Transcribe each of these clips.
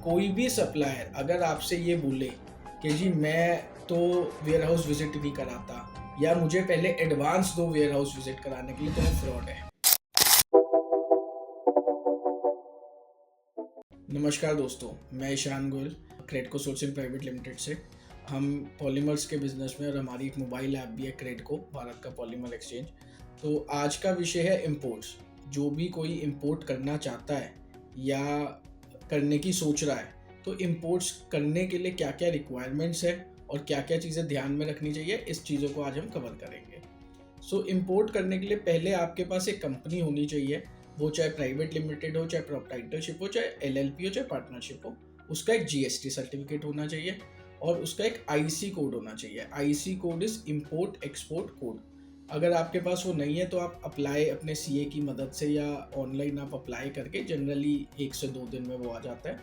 कोई भी सप्लायर अगर आपसे ये बोले कि जी मैं तो वेयर हाउस विजिट नहीं कराता या मुझे पहले एडवांस दो वेयर हाउस विजिट कराने के लिए, तो वो फ्रॉड है। नमस्कार दोस्तों, मैं Ishaan Goyal Credco sourcing private limited से। हम पॉलीमर्स के बिजनेस में और हमारी एक मोबाइल ऐप भी है क्रेडको, भारत का पॉलीमर एक्सचेंज। तो आज का विषय है इम्पोर्ट्स। जो भी कोई इम्पोर्ट करना चाहता है या करने की सोच रहा है, तो इम्पोर्ट्स करने के लिए क्या क्या रिक्वायरमेंट्स है और क्या क्या चीज़ें ध्यान में रखनी चाहिए, इस चीज़ों को आज हम कवर करेंगे। इम्पोर्ट करने के लिए पहले आपके पास एक कंपनी होनी चाहिए, वो चाहे प्राइवेट लिमिटेड हो, चाहे प्रोप्राइटरशिप हो, चाहे एलएलपी हो, चाहे पार्टनरशिप हो। उसका एक जीएसटी सर्टिफिकेट होना चाहिए और उसका एक आईसी कोड होना चाहिए। IC code is import export code. अगर आपके पास वो नहीं है तो आप अप्लाई अपने सीए की मदद से या ऑनलाइन आप अप्लाई करके, जनरली 1 से 2 दिन में वो आ जाता है।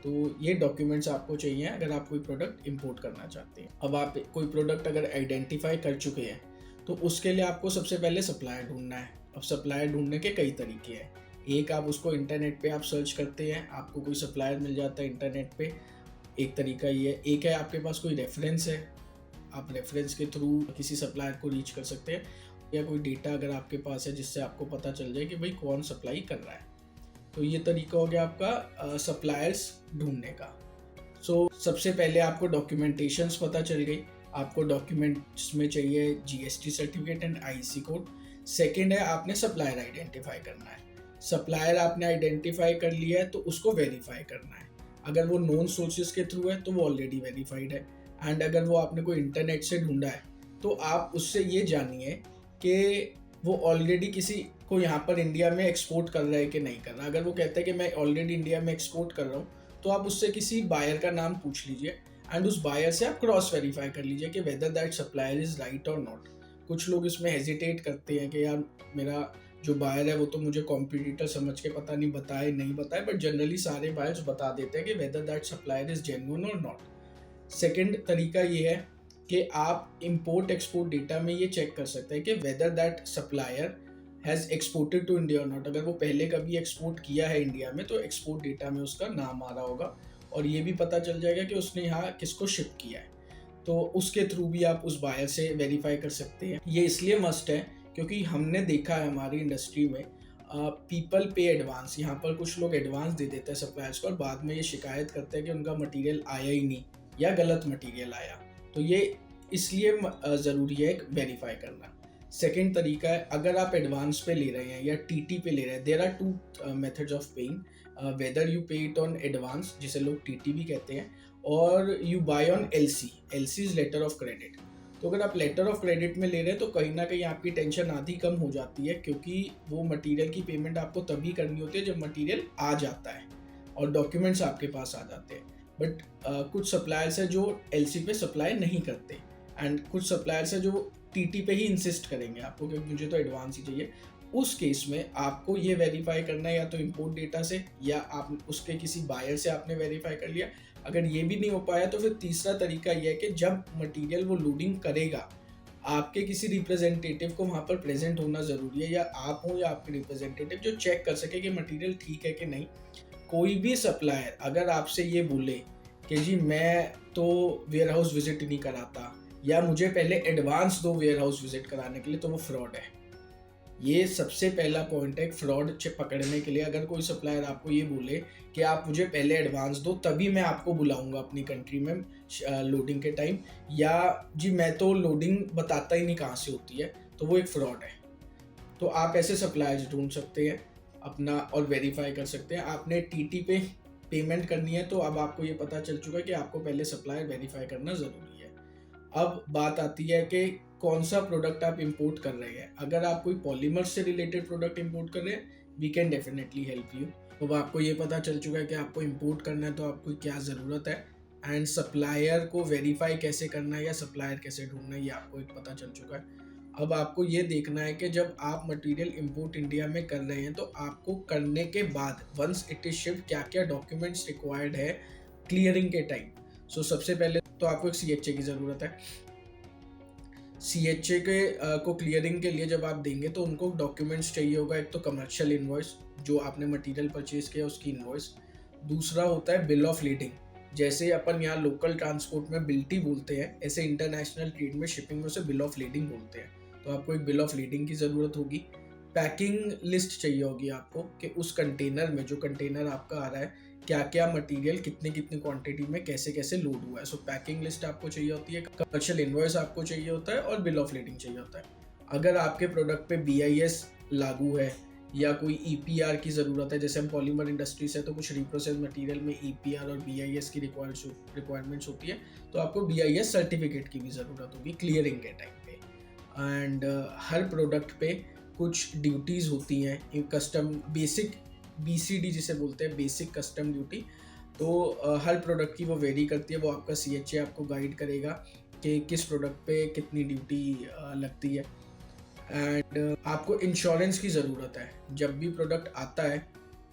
तो ये डॉक्यूमेंट्स आपको चाहिए अगर आप कोई प्रोडक्ट इंपोर्ट करना चाहते हैं। अब आप कोई प्रोडक्ट अगर आइडेंटिफाई कर चुके हैं तो उसके लिए आपको सबसे पहले सप्लायर ढूंढना है। अब सप्लायर ढूंढने के कई तरीके हैं। एक, आप उसको इंटरनेट पे आप सर्च करते हैं, आपको कोई सप्लायर मिल जाता है इंटरनेट पे, एक तरीका ये है। एक है आपके पास कोई रेफरेंस है, आप रेफरेंस के थ्रू किसी सप्लायर को रीच कर सकते हैं, या कोई डेटा अगर आपके पास है जिससे आपको पता चल जाए कि भाई कौन सप्लाई कर रहा है। तो ये तरीका हो गया आपका सप्लायर्स ढूंढने का। सबसे पहले आपको डॉक्यूमेंटेशंस पता चल गई। आपको डॉक्यूमेंट्स में चाहिए GST certificate and IC code. Second है, आपने सप्लायर आइडेंटिफाई करना है। सप्लायर आपने आइडेंटिफाई कर लिया है तो उसको वेरीफाई करना है। अगर वो नॉन सोर्सेज के थ्रू है तो वो ऑलरेडी वेरीफाइड है, एंड अगर वो आपने कोई इंटरनेट से ढूंढा है तो आप उससे ये जानिए कि वो ऑलरेडी किसी को यहाँ पर इंडिया में एक्सपोर्ट कर रहा है कि नहीं कर रहा। अगर वो कहता है कि मैं ऑलरेडी इंडिया में एक्सपोर्ट कर रहा हूँ, तो आप उससे किसी बायर का नाम पूछ लीजिए एंड उस बायर से आप क्रॉस वेरीफाई कर लीजिए कि whether that supplier is right और नॉट। कुछ लोग इसमें हेजिटेट करते हैं कि यार मेरा जो बायर है वो तो मुझे कॉम्पिटिटर समझ के पता नहीं बताए नहीं बताए, बट जनरली सारे बायर्स बता देते हैं कि whether that supplier is genuine और नॉट। सेकेंड तरीका ये है कि आप इंपोर्ट एक्सपोर्ट डेटा में ये चेक कर सकते हैं कि whether that supplier has exported to India और नॉट। अगर वो पहले कभी एक्सपोर्ट किया है इंडिया में तो एक्सपोर्ट डेटा में उसका नाम आ रहा होगा और ये भी पता चल जाएगा कि उसने यहाँ किसको शिप किया है। तो उसके थ्रू भी आप उस बायर से वेरीफाई कर सकते हैं। ये इसलिए मस्ट है क्योंकि हमने देखा है हमारी इंडस्ट्री में पीपल पे एडवांस। यहाँ पर कुछ लोग एडवांस दे देते हैं सप्लायर्स को और बाद में ये शिकायत करते हैं कि उनका मटेरियल आया ही नहीं या गलत मटेरियल आया। तो ये इसलिए ज़रूरी है वेरीफाई करना। सेकेंड तरीका है, अगर आप एडवांस पे ले रहे हैं या टीटी पे ले रहे हैं, there are 2 methods of paying. Whether you pay it on advance, जिसे लोग टीटी भी कहते हैं, और you buy on LC. LC is letter of credit. तो अगर आप लेटर ऑफ क्रेडिट में ले रहे हैं तो कहीं ना कहीं आपकी टेंशन आधी कम हो जाती है, क्योंकि वो मटेरियल की पेमेंट आपको तभी करनी होती है जब मटेरियल आ जाता है और डॉक्यूमेंट्स आपके पास आ जाते हैं। बट कुछ सप्लायर्स है जो एलसी पे सप्लाई नहीं करते, एंड कुछ सप्लायर्स है जो टीटी पे ही इंसिस्ट करेंगे आपको कि मुझे तो एडवांस ही चाहिए। उस केस में आपको ये वेरीफाई करना है या तो इंपोर्ट डेटा से या आप उसके किसी बायर से आपने वेरीफाई कर लिया। अगर ये भी नहीं हो पाया तो फिर तीसरा तरीका ये है कि जब मटेरियल वो लोडिंग करेगा, आपके किसी रिप्रेजेंटेटिव को वहाँ पर प्रेजेंट होना ज़रूरी है, या आप हो या आपके रिप्रेजेंटेटिव, जो चेक कर सके कि मटेरियल ठीक है कि नहीं। कोई भी सप्लायर अगर आपसे ये बोले कि जी मैं तो वेयर हाउस विजिट नहीं कराता या मुझे पहले एडवांस दो वेयर हाउस विजिट कराने के लिए, तो वो फ्रॉड है। ये सबसे पहला पॉइंट है फ्रॉड पकड़ने के लिए। अगर कोई सप्लायर आपको ये बोले कि आप मुझे पहले एडवांस दो तभी मैं आपको बुलाऊंगा अपनी कंट्री में लोडिंग के टाइम, या जी मैं तो लोडिंग बताता ही नहीं कहाँ से होती है, तो वो एक फ्रॉड है। तो आप ऐसे सप्लायर्स ढूंढ सकते हैं अपना और वेरीफाई कर सकते हैं। आपने टीटी पे पेमेंट करनी है तो अब आपको ये पता चल चुका है कि आपको पहले सप्लायर वेरीफाई करना ज़रूरी है। अब बात आती है कि कौन सा प्रोडक्ट आप इंपोर्ट कर रहे हैं। अगर आप कोई पॉलीमर से रिलेटेड प्रोडक्ट इंपोर्ट कर रहे हैं, we can definitely help you. अब आपको ये पता चल चुका है कि आपको इंपोर्ट करना है तो आपको क्या ज़रूरत है, एंड सप्लायर को वेरीफाई कैसे करना है या सप्लायर कैसे ढूंढना है, ये आपको एक पता चल चुका है। अब आपको ये देखना है कि जब आप मटेरियल इंपोर्ट इंडिया में कर रहे हैं तो आपको करने के बाद वंस इट इज शिफ्ट क्या क्या डॉक्यूमेंट्स रिक्वायर्ड है क्लियरिंग के टाइम। सबसे पहले तो आपको एक सीएचए की ज़रूरत है। सीएचए के को क्लियरिंग के लिए जब आप देंगे तो उनको डॉक्यूमेंट्स चाहिए होगा। एक तो कमर्शियल इनवॉइस, जो आपने मटेरियल परचेज किया उसकी इनवॉइस। दूसरा होता है बिल ऑफ लीडिंग। जैसे अपन यहाँ लोकल ट्रांसपोर्ट में बिल्टी बोलते हैं, ऐसे इंटरनेशनल ट्रेड में शिपिंग में उसे बिल ऑफ लीडिंग बोलते हैं। तो आपको एक बिल ऑफ लीडिंग की ज़रूरत होगी। पैकिंग लिस्ट चाहिए होगी आपको कि उस कंटेनर में, जो कंटेनर आपका आ रहा है, क्या क्या मटेरियल कितनी कितनी क्वांटिटी में कैसे कैसे लोड हुआ है। सो पैकिंग लिस्ट आपको चाहिए होती है, कमर्शियल इनवॉइस आपको चाहिए होता है और बिल ऑफ लीडिंग चाहिए होता है। अगर आपके प्रोडक्ट पे BIS लागू है या कोई EPR की ज़रूरत है, जैसे हम पॉलीमर इंडस्ट्री से, तो कुछ रिप्रोसेस मटेरियल में EPR और BIS की रिक्वायरमेंट्स होती है, तो आपको BIS सर्टिफिकेट की भी ज़रूरत होगी क्लियरिंग के टाइम पे। एंड हर प्रोडक्ट पे कुछ ड्यूटीज़ होती हैं, कस्टम बेसिक BCD जिसे बोलते हैं, बेसिक कस्टम ड्यूटी। तो हर प्रोडक्ट की वो वेरी करती है, वो आपका CHA आपको गाइड करेगा कि किस प्रोडक्ट पे कितनी ड्यूटी लगती है। एंड आपको इंश्योरेंस की ज़रूरत है। जब भी प्रोडक्ट आता है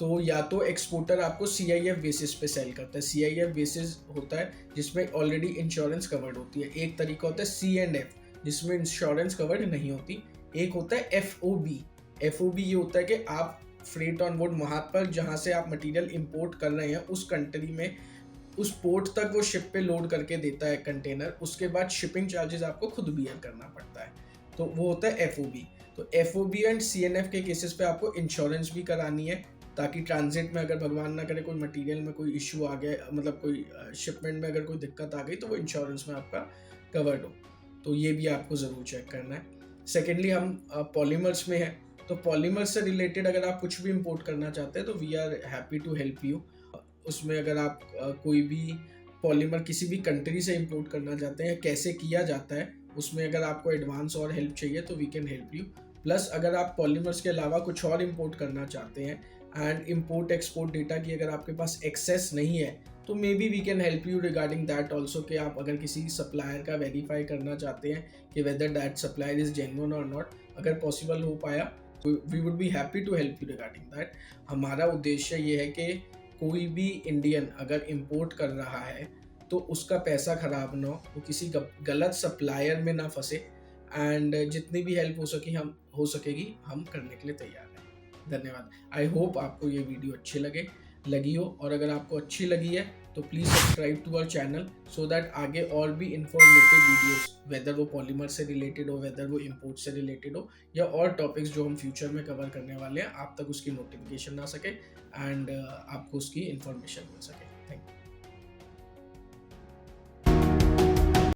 तो या तो एक्सपोर्टर आपको CIF बेसिस पे सेल करता है। CIF बेसिस होता है जिसमें ऑलरेडी इंश्योरेंस कवर्ड होती है। एक तरीका होता है C&F जिसमें इंश्योरेंस कवर्ड नहीं होती। एक होता है FOB ये होता है कि आप फ्रेट ऑन बोर्ड, वहाँ पर जहाँ से आप मटेरियल इंपोर्ट कर रहे हैं उस कंट्री में, उस पोर्ट तक वो शिप पे लोड करके देता है कंटेनर, उसके बाद शिपिंग चार्जेस आपको खुद बियर करना पड़ता है। तो वो होता है FOB। तो FOB एंड CNF के केसेस पे आपको इंश्योरेंस भी करानी है, ताकि ट्रांजिट में अगर भगवान ना करे कोई मटेरियल में कोई इशू आ गया, मतलब कोई शिपमेंट में अगर कोई दिक्कत आ गई, तो वो इंश्योरेंस में आपका कवर्ड हो। तो ये भी आपको ज़रूर चेक करना है। सेकेंडली हम पॉलीमर्स में है, तो पॉलीमर्स से रिलेटेड अगर आप कुछ भी इंपोर्ट करना चाहते हैं तो we are happy to help you. उसमें अगर आप कोई भी पॉलीमर किसी भी कंट्री से इंपोर्ट करना चाहते हैं, कैसे किया जाता है, उसमें अगर आपको एडवांस और हेल्प चाहिए तो we can help you. Plus अगर आप पॉलीमर्स के अलावा कुछ और इंपोर्ट करना चाहते हैं एंड इंपोर्ट एक्सपोर्ट डेटा की अगर आपके पास एक्सेस नहीं है, तो maybe we can help you regarding that also, कि आप अगर किसी सप्लायर का वेरीफाई करना चाहते हैं कि whether that supplier is genuine और नॉट, अगर पॉसिबल हो पाया we would be happy to help you regarding that. हमारा उद्देश्य ये है कि कोई भी इंडियन अगर इंपोर्ट कर रहा है तो उसका पैसा खराब ना हो, वो किसी गलत सप्लायर में ना फंसे। एंड जितनी भी हेल्प हो सकेगी हम करने के लिए तैयार हैं। धन्यवाद। आई होप आपको ये वीडियो अच्छी लगी हो, और अगर आपको अच्छी लगी है तो please subscribe to our channel so that आगे और भी इंफॉर्मेटिव वीडियोस, वेदर वो पॉलीमर से रिलेटेड हो, वेदर वो इंपोर्ट से रिलेटेड हो, या और टॉपिक्स जो हम फ्यूचर में कवर करने वाले हैं, आप तक उसकी नोटिफिकेशन आ सके एंड आपको उसकी इन्फॉर्मेशन मिल सके।